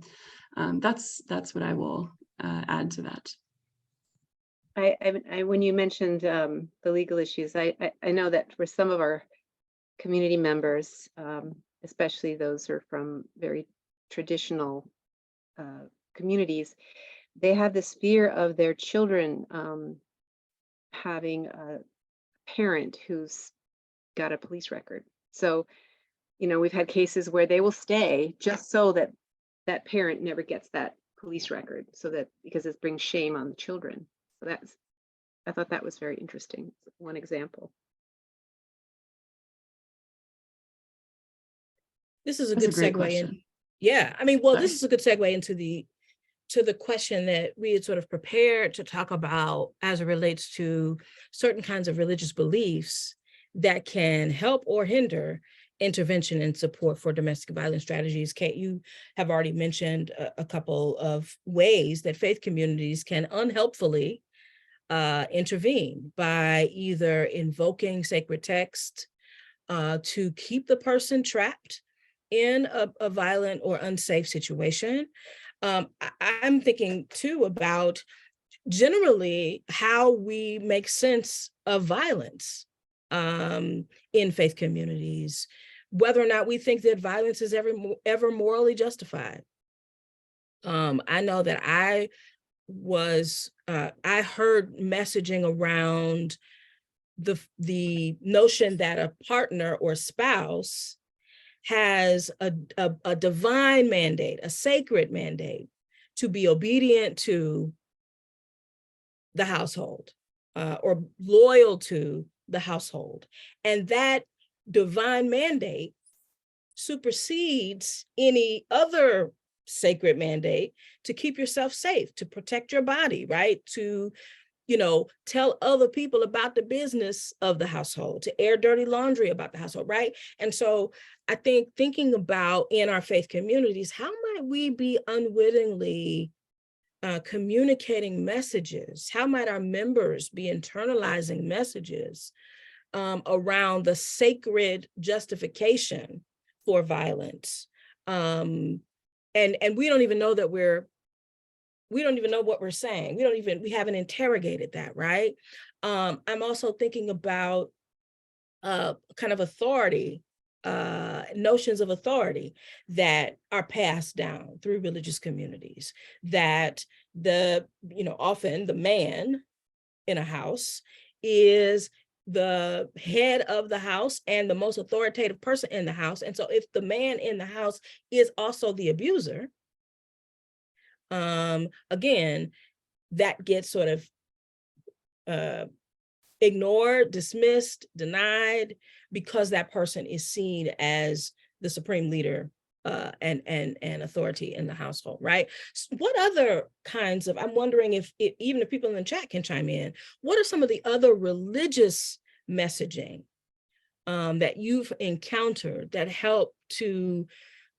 that's what I will add to that. When you mentioned the legal issues, I know that for some of our community members, especially those who are from very traditional communities, they have this fear of their children having a parent who's got a police record. So, you know, we've had cases where they will stay just so that that parent never gets that police record, so that, because it brings shame on the children. So I thought that was very interesting. One example. This is a That's good a great segue question. in. Yeah, I mean, well, Sorry. this is a good segue into the question that we had sort of prepared to talk about as it relates to certain kinds of religious beliefs that can help or hinder intervention and support for domestic violence strategies. Kate, you have already mentioned a couple of ways that faith communities can unhelpfully intervene by either invoking sacred text to keep the person trapped in a violent or unsafe situation. I'm thinking too about generally how we make sense of violence in faith communities, whether or not we think that violence is ever morally justified. I know that I heard messaging around the notion that a partner or spouse has a divine mandate, a sacred mandate, to be obedient to the household or loyal to the household. And that divine mandate supersedes any other sacred mandate to keep yourself safe, to protect your body, right? To, you know, tell other people about the business of the household, to air dirty laundry about the household, right? And so I think thinking about in our faith communities, how might we be unwittingly communicating messages? How might our members be internalizing messages around the sacred justification for violence? And we don't even know that we don't even know what we're saying. We haven't interrogated that, right? I'm also thinking about kind of authority, notions of authority that are passed down through religious communities, that often the man in a house is the head of the house and the most authoritative person in the house. And so if the man in the house is also the abuser, again, that gets sort of ignored, dismissed, denied, because that person is seen as the supreme leader and authority in the household, right? So what other kinds of, I'm wondering if even if people in the chat can chime in, what are some of the other religious messaging that you've encountered that help to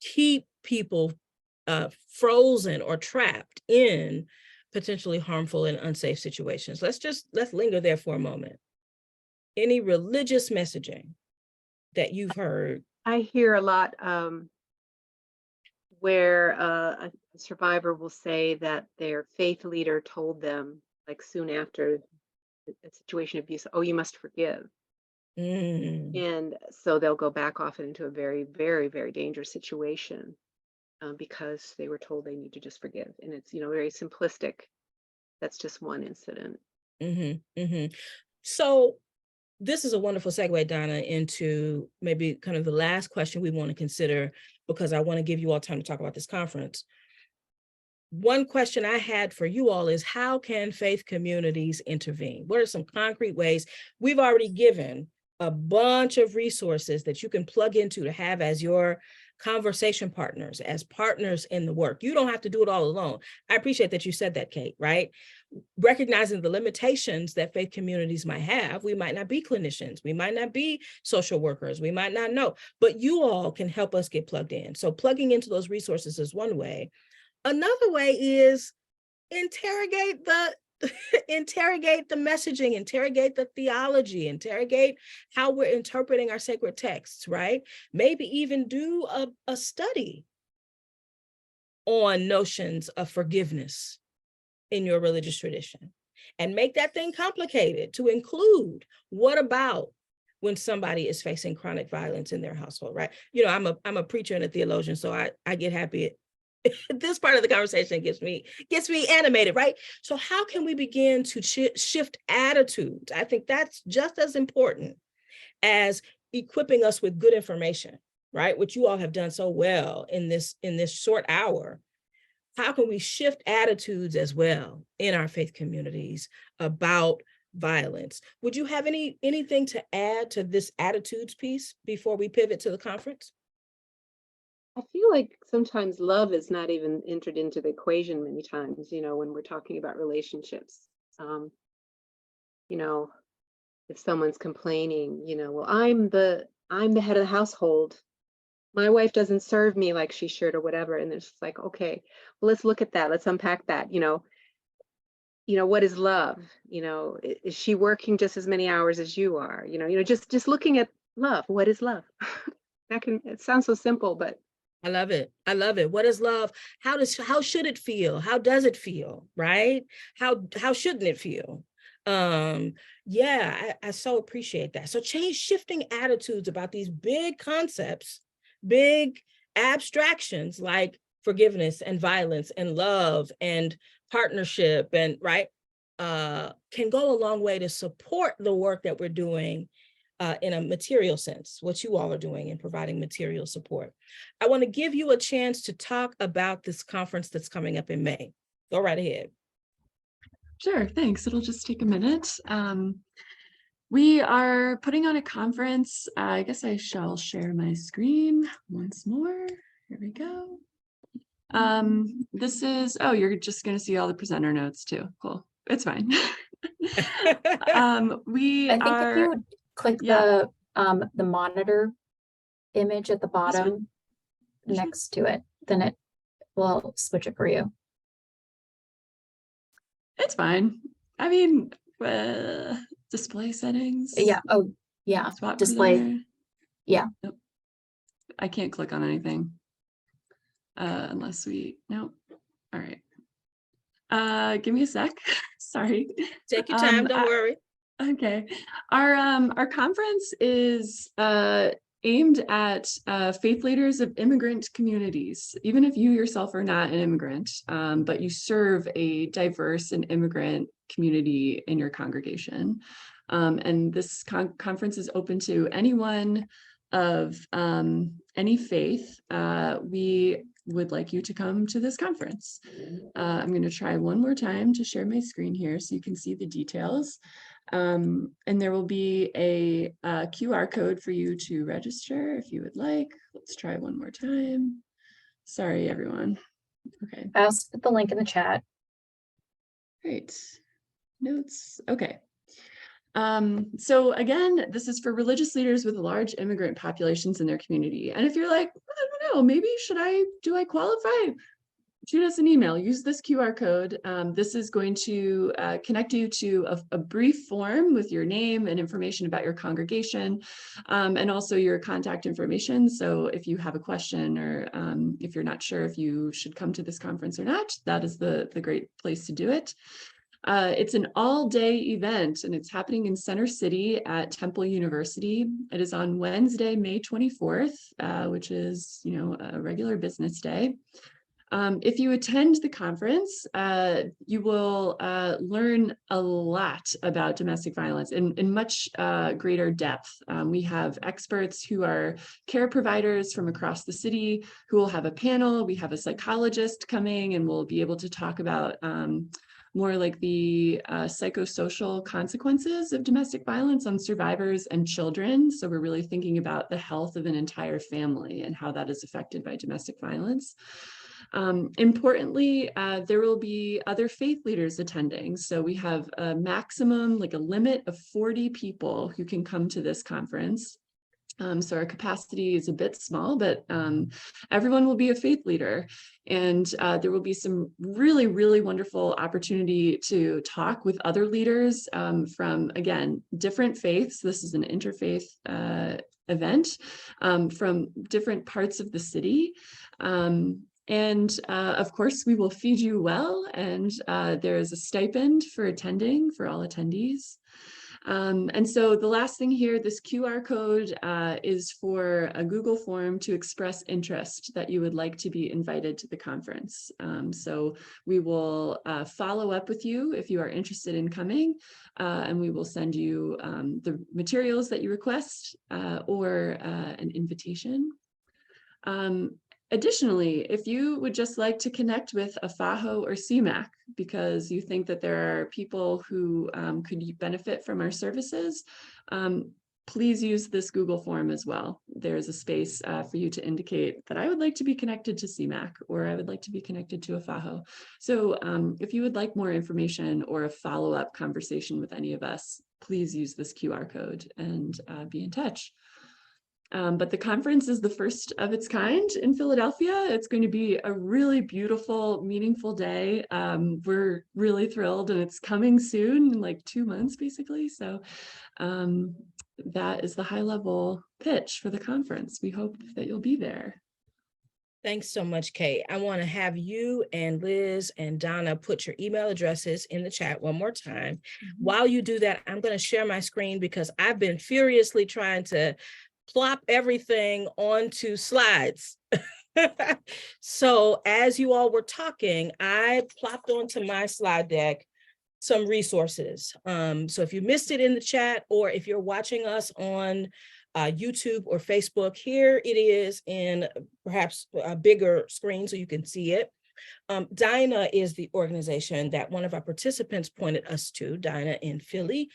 keep people frozen or trapped in potentially harmful and unsafe situations? Let's linger there for a moment. Any religious messaging that you've heard? I hear a lot where a survivor will say that their faith leader told them, like soon after a situation of abuse, oh, you must forgive. And so they'll go back off into a very, very, very dangerous situation because they were told they need to just forgive. And it's, very simplistic. That's just one incident. So this is a wonderful segue, Donna, into maybe kind of the last question we want to consider, because I want to give you all time to talk about this conference. One question I had for you all is, how can faith communities intervene? What are some concrete ways? We've already given a bunch of resources that you can plug into to have as your conversation partners, as partners in the work. You don't have to do it all alone. I appreciate that you said that, Kate, right? Recognizing the limitations that faith communities might have. We might not be clinicians, we might not be social workers, we might not know, but you all can help us get plugged in. So plugging into those resources is one way. Another way is interrogate the interrogate the messaging, interrogate the theology, interrogate how we're interpreting our sacred texts, right? Maybe even do a study on notions of forgiveness in your religious tradition, and make that thing complicated to include what about when somebody is facing chronic violence in their household, right? You know, I'm a preacher and a theologian, so I get happy. This part of the conversation gets me animated, right? So how can we begin to shift attitudes? I think that's just as important as equipping us with good information, right? Which you all have done so well in this short hour. How can we shift attitudes as well in our faith communities about violence? Would you have anything to add to this attitudes piece before we pivot to the conference? I feel like sometimes love is not even entered into the equation many times, you know, when we're talking about relationships. You know, if someone's complaining, you know, well, I'm the head of the household. My wife doesn't serve me like she should or whatever. And it's just like, okay, well, let's look at that. Let's unpack that. You know, what is love? You know, is she working just as many hours as you are? You know, just looking at love. What is love? It sounds so simple, but I love it. I love it. What is love? How should it feel? How does it feel? Right? How shouldn't it feel? Yeah, I so appreciate that. So shifting attitudes about these big concepts, big abstractions like forgiveness and violence and love and partnership and right, can go a long way to support the work that we're doing in a material sense, what you all are doing in providing material support. I want to give you a chance to talk about this conference that's coming up in May. Go right ahead. Sure, thanks. It'll just take a minute. We are putting on a conference. I guess I shall share my screen once more. Here we go. This is, oh, you're just going to see all the presenter notes too. Cool. It's fine. We I think are, if you click yeah. the monitor image at the bottom next to it, then it will switch it for you. It's fine. I mean, display settings. Yeah. Oh, yeah. Swap Display. presenter. Yeah. Nope. I can't click on anything. Unless we, nope. All right. Give me a sec. Sorry. Take your time, don't worry. Okay. Our conference is aimed at faith leaders of immigrant communities. Even if you yourself are not an immigrant, but you serve a diverse and immigrant community in your congregation. And this conference is open to anyone of any faith. We would like you to come to this conference. I'm going to try one more time to share my screen here so you can see the details. And there will be a QR code for you to register if you would like. Let's try one more time. Sorry, everyone. Okay. I also put the link in the chat. Great. Notes. Okay. So again, this is for religious leaders with large immigrant populations in their community. And if you're like, I don't know, maybe do I qualify? Shoot us an email, use this QR code. This is going to connect you to a brief form with your name and information about your congregation, and also your contact information. So if you have a question or if you're not sure if you should come to this conference or not, that is the great place to do it. It's an all-day event and it's happening in Center City at Temple University. It is on Wednesday, May 24th, which is, a regular business day. If you attend the conference, you will learn a lot about domestic violence in much greater depth. We have experts who are care providers from across the city who will have a panel. We have a psychologist coming and we'll be able to talk about more like the psychosocial consequences of domestic violence on survivors and children. So we're really thinking about the health of an entire family and how that is affected by domestic violence. Importantly, there will be other faith leaders attending. So we have a maximum, like a limit of 40 people who can come to this conference. So our capacity is a bit small, but everyone will be a faith leader. And there will be some really, really wonderful opportunity to talk with other leaders from, again, different faiths. This is an interfaith event from different parts of the city. And of course, we will feed you well, and there is a stipend for attending for all attendees. And so the last thing here, this QR code is for a Google form to express interest that you would like to be invited to the conference. So we will follow up with you if you are interested in coming, and we will send you the materials that you request or an invitation. Additionally, if you would just like to connect with a FAHO or CMAC because you think that there are people who could benefit from our services, please use this Google form as well. There's a space for you to indicate that I would like to be connected to CMAC or I would like to be connected to a FAHO. So if you would like more information or a follow-up conversation with any of us, please use this QR code and be in touch. But the conference is the first of its kind in Philadelphia. It's going to be a really beautiful, meaningful day. We're really thrilled, and it's coming soon, in like 2 months, basically. So that is the high-level pitch for the conference. We hope that you'll be there. Thanks so much, Kate. I want to have you and Liz and Donna put your email addresses in the chat one more time. While you do that, I'm going to share my screen because I've been furiously trying to plop everything onto slides. So as you all were talking, I plopped onto my slide deck some resources. So if you missed it in the chat, or if you're watching us on YouTube or Facebook, here it is in perhaps a bigger screen so you can see it. DINA is the organization that one of our participants pointed us to, DINA in Philly.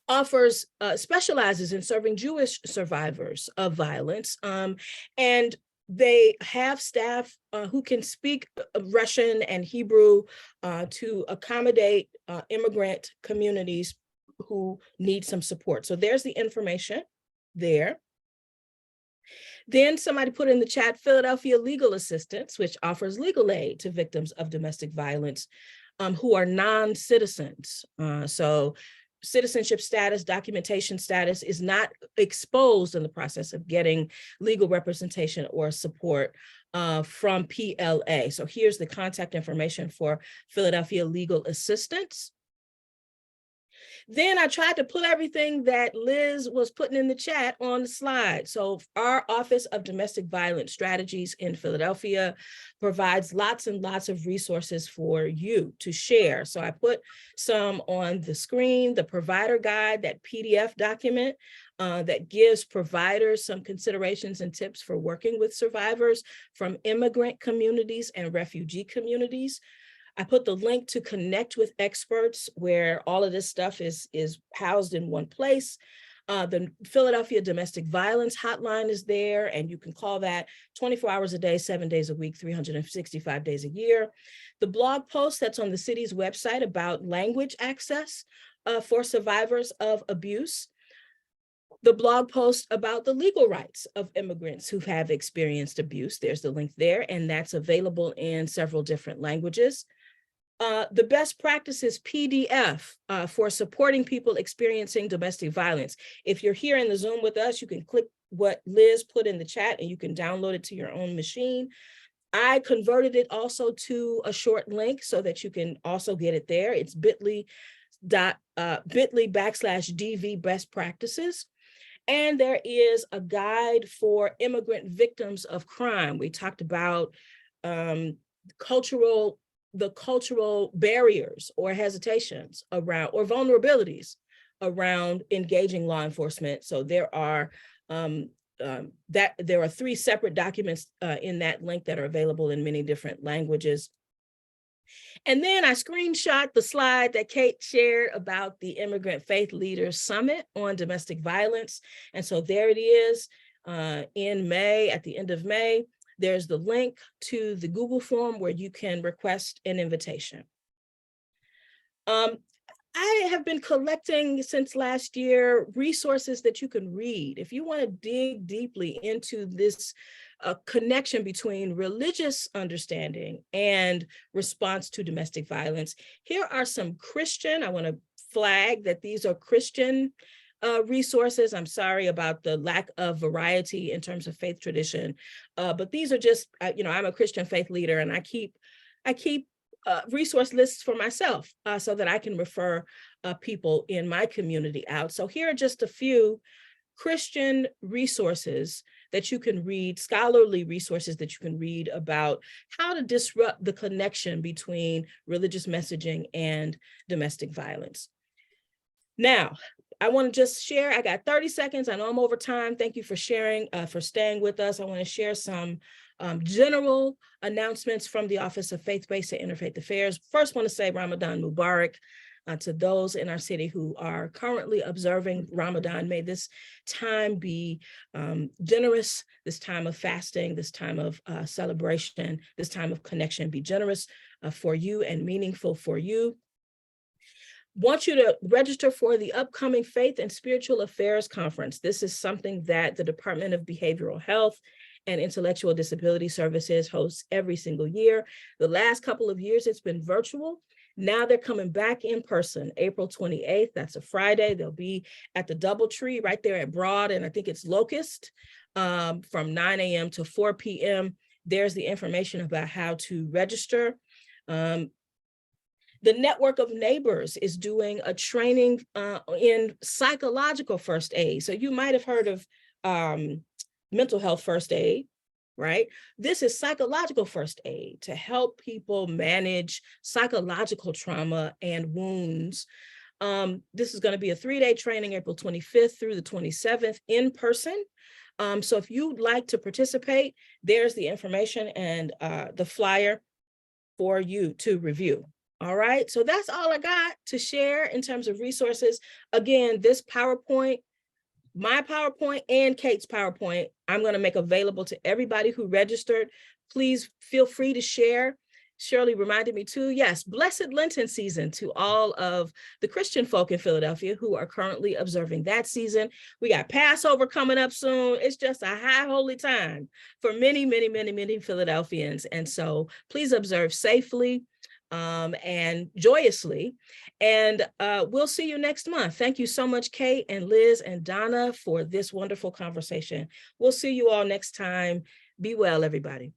Offers, specializes in serving Jewish survivors of violence. And they have staff who can speak Russian and Hebrew to accommodate immigrant communities who need some support. So there's the information there. Then somebody put in the chat, Philadelphia Legal Assistance, which offers legal aid to victims of domestic violence who are non-citizens. So citizenship status, documentation status is not exposed in the process of getting legal representation or support from PLA. So here's the contact information for Philadelphia Legal Assistance. Then I tried to put everything that Liz was putting in the chat on the slide. So our Office of Domestic Violence Strategies in Philadelphia provides lots and lots of resources for you to share. So I put some on the screen, the provider guide, that PDF document that gives providers some considerations and tips for working with survivors from immigrant communities and refugee communities. I put the link to connect with experts where all of this stuff is housed in one place. The Philadelphia Domestic Violence Hotline is there, and you can call that 24 hours a day, 7 days a week, 365 days a year. The blog post that's on the city's website about language access for survivors of abuse. The blog post about the legal rights of immigrants who have experienced abuse. There's the link there, and that's available in several different languages. The best practices PDF for supporting people experiencing domestic violence. If you're here in the Zoom with us, you can click what Liz put in the chat and you can download it to your own machine. I converted it also to a short link so that you can also get it there. It's bit.ly/DV best practices. And there is a guide for immigrant victims of crime. We talked about the cultural barriers or hesitations around, or vulnerabilities around engaging law enforcement. So there are 3 separate documents in that link that are available in many different languages. And then I screenshot the slide that Kate shared about the Immigrant Faith Leaders Summit on domestic violence. And so there it is in May, at the end of May. There's the link to the Google form where you can request an invitation. I have been collecting since last year resources that you can read. If you want to dig deeply into this connection between religious understanding and response to domestic violence, here are some Christian, I want to flag that these are Christian resources. I'm sorry about the lack of variety in terms of faith tradition, but these are just, I'm a Christian faith leader, and I keep resource lists for myself so that I can refer people in my community out. So here are just a few Christian resources that you can read, scholarly resources that you can read about how to disrupt the connection between religious messaging and domestic violence. Now, I want to just share, I got 30 seconds. I know I'm over time. Thank you for sharing, for staying with us. I want to share some general announcements from the Office of Faith-Based and Interfaith Affairs. First, want to say Ramadan Mubarak to those in our city who are currently observing Ramadan. May this time be generous, this time of fasting, this time of celebration, this time of connection be generous for you and meaningful for you. Want you to register for the upcoming Faith and Spiritual Affairs Conference. This is something that the Department of Behavioral Health and Intellectual Disability Services hosts every single year. The last couple of years, it's been virtual. Now they're coming back in person, April 28th, that's a Friday. They'll be at the DoubleTree right there at Broad, and I think it's Locust, from 9 a.m. to 4 p.m. There's the information about how to register. The Network of Neighbors is doing a training in psychological first aid. So you might have heard of mental health first aid, right? This is psychological first aid to help people manage psychological trauma and wounds. This is going to be a 3-day training, April 25th through the 27th in person. So if you'd like to participate, there's the information and the flyer for you to review. All right, so that's all I got to share in terms of resources. Again, this PowerPoint, my PowerPoint and Kate's PowerPoint, I'm going to make available to everybody who registered. Please feel free to share. Shirley reminded me too, yes, blessed Lenten season to all of the Christian folk in Philadelphia who are currently observing that season. We got Passover coming up soon. It's just a high holy time for many, many, many, many Philadelphians. And so please observe safely and joyously. And we'll see you next month. Thank you so much, Kate and Liz and Donna, for this wonderful conversation. We'll see you all next time. Be well, everybody.